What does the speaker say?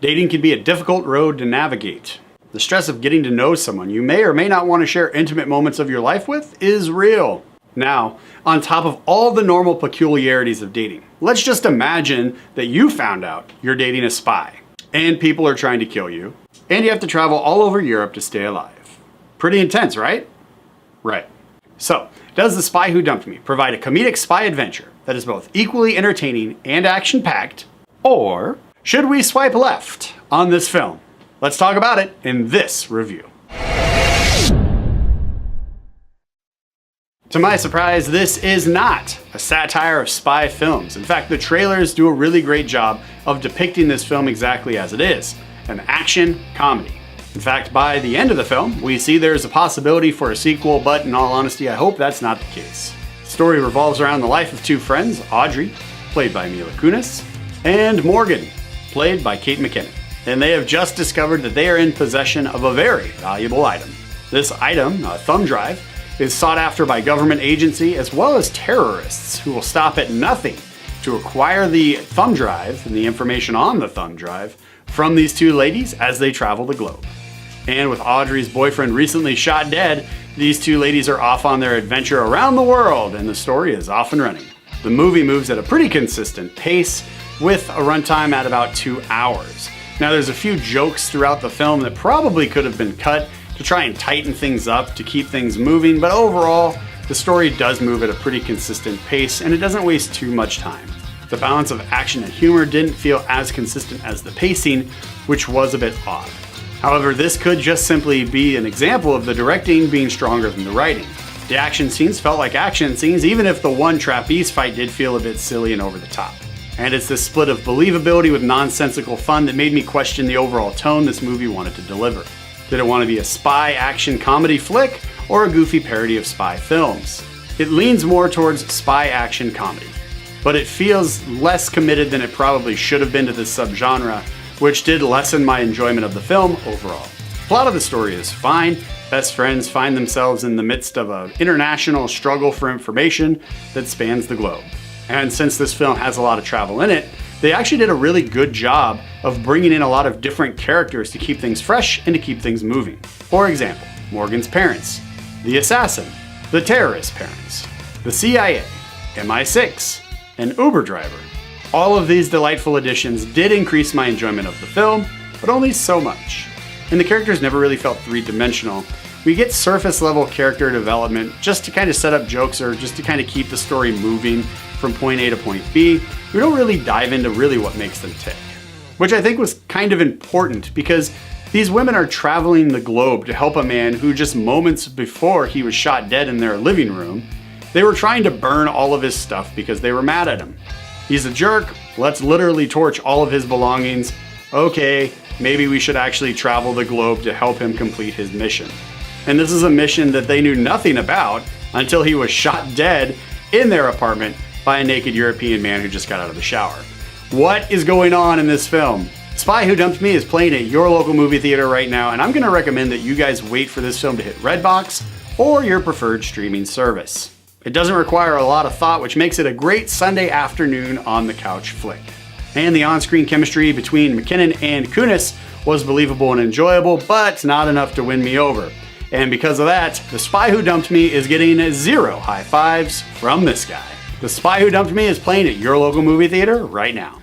Dating can be a difficult road to navigate. The stress of getting to know someone you may or may not want to share intimate moments of your life with is real. Now, on top of all the normal peculiarities of dating, let's just imagine that you found out you're dating a spy, and people are trying to kill you, and you have to travel all over Europe to stay alive. Pretty intense, right? Right. So, does The Spy Who Dumped Me provide a comedic spy adventure that is both equally entertaining and action-packed, or should we swipe left on this film? Let's talk about it in this review. To my surprise, this is not a satire of spy films. In fact, the trailers do a really great job of depicting this film exactly as it is, an action comedy. In fact, by the end of the film, we see there's a possibility for a sequel, but in all honesty, I hope that's not the case. The story revolves around the life of two friends, Audrey, played by Mila Kunis, and Morgan, played by Kate McKinnon. And they have just discovered that they are in possession of a very valuable item. This item, a thumb drive, is sought after by government agency as well as terrorists who will stop at nothing to acquire the thumb drive and the information on the thumb drive from these two ladies as they travel the globe. And with Audrey's boyfriend recently shot dead, these two ladies are off on their adventure around the world and the story is off and running. The movie moves at a pretty consistent pace with a runtime at about 2 hours. Now there's a few jokes throughout the film that probably could have been cut to try and tighten things up to keep things moving, but overall, the story does move at a pretty consistent pace and it doesn't waste too much time. The balance of action and humor didn't feel as consistent as the pacing, which was a bit odd. However, this could just simply be an example of the directing being stronger than the writing. The action scenes felt like action scenes, even if the one trapeze fight did feel a bit silly and over the top. And it's this split of believability with nonsensical fun that made me question the overall tone this movie wanted to deliver. Did it want to be a spy action comedy flick or a goofy parody of spy films? It leans more towards spy action comedy, but it feels less committed than it probably should have been to this subgenre, which did lessen my enjoyment of the film overall. The plot of the story is fine. Best friends find themselves in the midst of an international struggle for information that spans the globe. And since this film has a lot of travel in it, they actually did a really good job of bringing in a lot of different characters to keep things fresh and to keep things moving. For example, Morgan's parents, the assassin, the terrorist parents, the CIA, MI6, an Uber driver. All of these delightful additions did increase my enjoyment of the film, but only so much. And the characters never really felt three-dimensional. We get surface level character development just to kind of set up jokes or just to kind of keep the story moving from point A to point B. We don't really dive into really what makes them tick, which I think was kind of important because these women are traveling the globe to help a man who just moments before he was shot dead in their living room, they were trying to burn all of his stuff because they were mad at him. He's a jerk, let's literally torch all of his belongings. Okay, maybe we should actually travel the globe to help him complete his mission. And this is a mission that they knew nothing about until he was shot dead in their apartment by a naked European man who just got out of the shower. What is going on in this film? Spy Who Dumped Me is playing at your local movie theater right now, and I'm gonna recommend that you guys wait for this film to hit Redbox or your preferred streaming service. It doesn't require a lot of thought, which makes it a great Sunday afternoon on the couch flick. And the on-screen chemistry between McKinnon and Kunis was believable and enjoyable, but not enough to win me over. And because of that, The Spy Who Dumped Me is getting 0 high fives from this guy. The Spy Who Dumped Me is playing at your local movie theater right now.